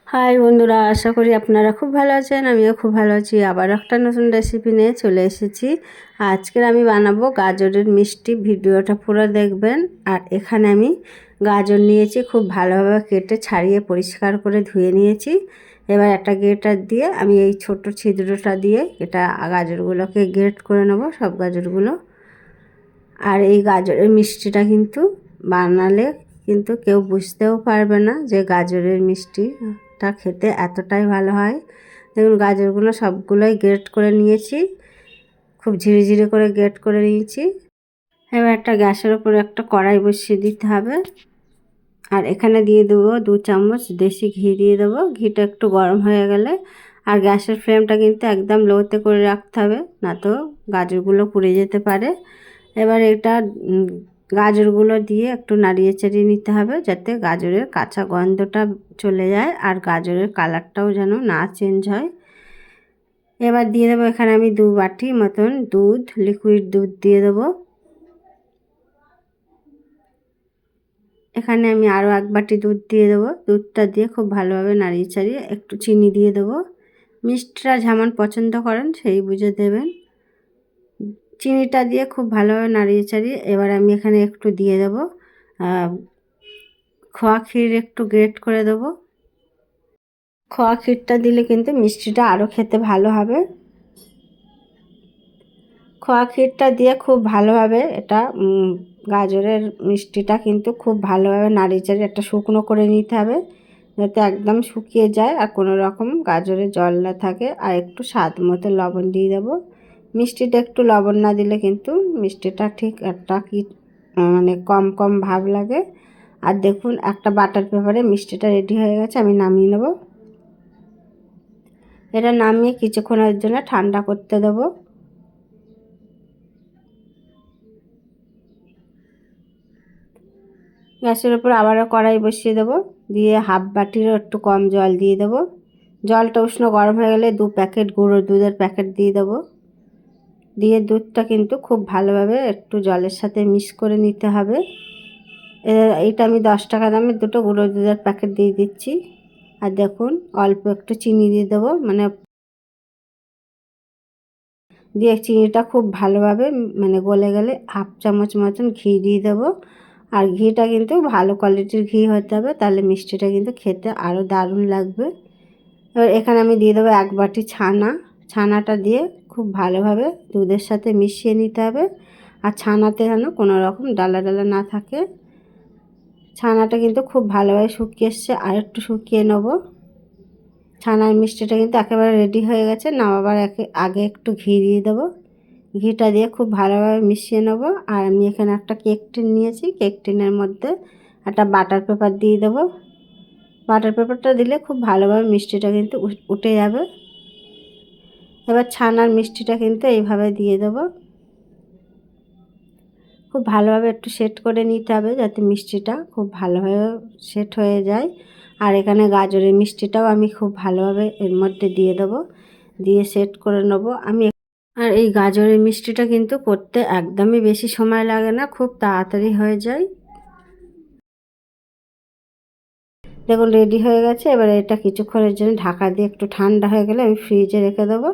High বন্ধুরা, আশা করি আপনারা খুব ভালো আছেন। আমিও খুব ভালো আছি। আবার একটা নতুন রেসিপি নিয়ে চলে এসেছি। আজকের আমি বানাবো গাজরের মিষ্টি। ভিডিওটা পুরো দেখবেন। আর এখানে আমি গাজর নিয়েছি, খুব ভালোভাবে কেটে ছাড়িয়ে পরিষ্কার করে ধুয়ে নিয়েছি। এবার একটা গ্রেটার দিয়ে আমি এই ছোট ছিদ্রটা দিয়ে এটা গাজরগুলোকে গ্রেট করে নেব, সব গাজরগুলো। আর এই গাজরের মিষ্টিটা কিন্তু বানালে কিন্তু কেউ বুঝতেও পারবে না যে গাজরের মিষ্টিটা খেতে এতটাই ভালো হয়। দেখুন গাজরগুলো সবগুলোই গ্রেট করে নিয়েছি, খুব ঝিরিঝিরি করে গ্রেট করে নিয়েছি। এবার একটা গ্যাসের ওপরে একটা কড়াই বসিয়ে দিতে হবে। আর এখানে দিয়ে দেবো 2 চামচ দেশি ঘি দিয়ে দেবো। ঘিটা একটু গরম হয়ে গেলে, আর গ্যাসের ফ্লেমটা কিন্তু একদম লোতে করে রাখতে হবে, না তো গাজরগুলো পুড়ে যেতে পারে। এবার এটা গাজরগুলো দিয়ে একটু নাড়িয়ে চাড়িয়ে নিতে হবে, যাতে গাজরের কাঁচা গন্ধটা চলে যায় আর গাজরের কালারটাও যেন না চেঞ্জ হয়। এবার দিয়ে দেবো এখানে আমি 2 বাটি মতন দুধ, লিকুইড দুধ দিয়ে দেবো। এখানে আমি আরও 1 বাটি দুধ দিয়ে দেবো। দুধটা দিয়ে খুব ভালোভাবে নাড়িয়ে চাড়িয়ে একটু চিনি দিয়ে দেবো। মিষ্টিটা যেমন পছন্দ করেন সেই বুঝে দেবেন। চিনিটা দিয়ে খুব ভালোভাবে নাড়িয়ে চাড়িয়ে এবার আমি এখানে একটু দিয়ে দেবো খোয়া ক্ষীর, একটু গ্রেট করে দেবো। খোয়া ক্ষীরটা দিলে কিন্তু মিষ্টিটা আরও খেতে ভালো হবে। খোয়া ক্ষীরটা দিয়ে খুব ভালোভাবে এটা গাজরের মিষ্টিটা কিন্তু খুব ভালোভাবে নাড়িয়ে চাড়িয়ে একটা শুকনো করে নিতে হবে, যাতে একদম শুকিয়ে যায় আর কোনো রকম গাজরে জল না থাকে। আর একটু স্বাদ মতো লবণ দিয়ে দেবো। মিষ্টিটা একটু লবণ না দিলে কিন্তু মিষ্টিটা ঠিক একটা কি মানে কম কম ভাব লাগে। আর দেখুন একটা বাটার পেপারে মিষ্টিটা রেডি হয়ে গেছে, আমি নামিয়ে নেব। এটা নামিয়ে কিছুক্ষণের জন্য ঠান্ডা করতে দেবো। গ্যাসের উপর আবারও কড়াই বসিয়ে দেবো, দিয়ে 1/2 বাটিরও একটু কম জল দিয়ে দেবো। জলটা উষ্ণ গরম হয়ে গেলে 2 প্যাকেট গুঁড়ো দুধের প্যাকেট দিয়ে দেবো। দিয়ে দুধটা কিন্তু খুব ভালোভাবে একটু জলের সাথে মিক্স করে নিতে হবে। এইটা আমি 10 টাকা দামের 2টো গুঁড়ো দুধের প্যাকেট দিয়ে দিচ্ছি। আর দেখুন অল্প একটু চিনি দিয়ে দেবো, মানে দিয়ে চিনিটা খুব ভালোভাবে গলে গেলে 1/2 চামচ মতন ঘি দিয়ে দেবো। আর ঘিটা কিন্তু ভালো কোয়ালিটির ঘি হতে হবে, তাহলে মিষ্টিটা কিন্তু খেতে আরও দারুণ লাগবে। এবার এখানে আমি দিয়ে দেবো 1 বাটি ছানা। ছানাটা দিয়ে খুব ভালোভাবে দুধের সাথে মিশিয়ে নিতে হবে। আর ছানাতে যেন কোনো রকম ডালা ডালা না থাকে। ছানাটা কিন্তু খুব ভালোভাবে শুকিয়ে এসছে, আর একটু শুকিয়ে নেব। ছানার মিষ্টিটা কিন্তু একেবারে রেডি হয়ে গেছে। নামাবার আগে একটু ঘি দিয়ে দেবো। ঘিটা দিয়ে খুব ভালোভাবে মিশিয়ে নেব। আর আমি এখানে একটা কেক টিন নিয়েছি, কেক টিনের মধ্যে একটা বাটার পেপার দিয়ে দেবো। বাটার পেপারটা দিলে খুব ভালোভাবে মিষ্টিটা কিন্তু উঠে যাবে। এবার ছানার মিষ্টিটা কিন্তু এইভাবে দিয়ে দেবো। খুব ভালোভাবে একটু সেট করে নিতে হবে, যাতে মিষ্টিটা খুব ভালোভাবে সেট হয়ে যায়। আর এখানে গাজরের মিষ্টিটাও আমি খুব ভালোভাবে এর মধ্যে দিয়ে দেবো, দিয়ে সেট করে নেবো আমি। আর এই গাজরের মিষ্টিটা কিন্তু করতে একদমই বেশি সময় লাগে না, খুব তাড়াতাড়ি হয়ে যায়। দেখুন রেডি হয়ে গেছে। এবার এটা কিছুক্ষণের জন্য ঢাকা দিয়ে একটু ঠান্ডা হয়ে গেলে আমি ফ্রিজে রেখে দেবো।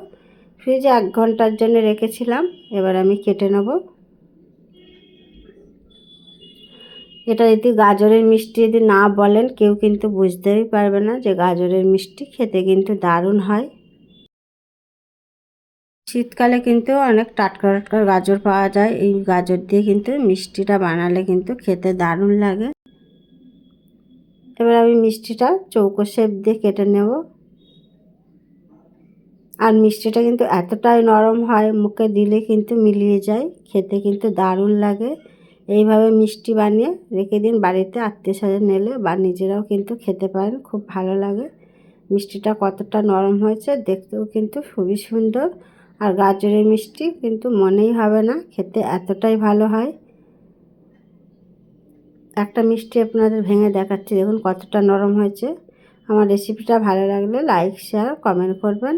ফ্রিজে 1 ঘন্টার জন্য রেখেছিলাম। এবার আমি কেটে নেব। এটা যদি গাজরের মিষ্টি যদি না বলেন, কেউ কিন্তু বুঝতেই পারবে না যে গাজরের মিষ্টি। খেতে কিন্তু দারুণ হয়। শীতকালে কিন্তু অনেক টাটকা টাটকা গাজর পাওয়া যায়। এই গাজর দিয়ে কিন্তু মিষ্টিটা বানালে কিন্তু খেতে দারুণ লাগে। এবার আমি মিষ্টিটা চৌকো শেপ দিয়ে কেটে নেব। আর মিষ্টিটা কিন্তু এতটাই নরম হয়, মুখে দিলে কিন্তু মিলিয়ে যায়, খেতে কিন্তু দারুণ লাগে। এইভাবে মিষ্টি বানিয়ে রেখে দিন, বাড়িতে আত্মীয় স্বজন এলে বা নিজেরাও কিন্তু খেতে পারেন, খুব ভালো লাগে। মিষ্টিটা কতটা নরম হয়েছে, দেখতেও কিন্তু খুবই সুন্দর। আর গাজরের মিষ্টি কিন্তু মনেই হবে না, খেতে এতটাই ভালো হয়। একটা মিষ্টি আপনাদের ভেঙে দেখাচ্ছি, দেখুন কতটা নরম হয়েছে। আমার রেসিপিটা ভালো লাগলে লাইক, শেয়ার, কমেন্ট করবেন।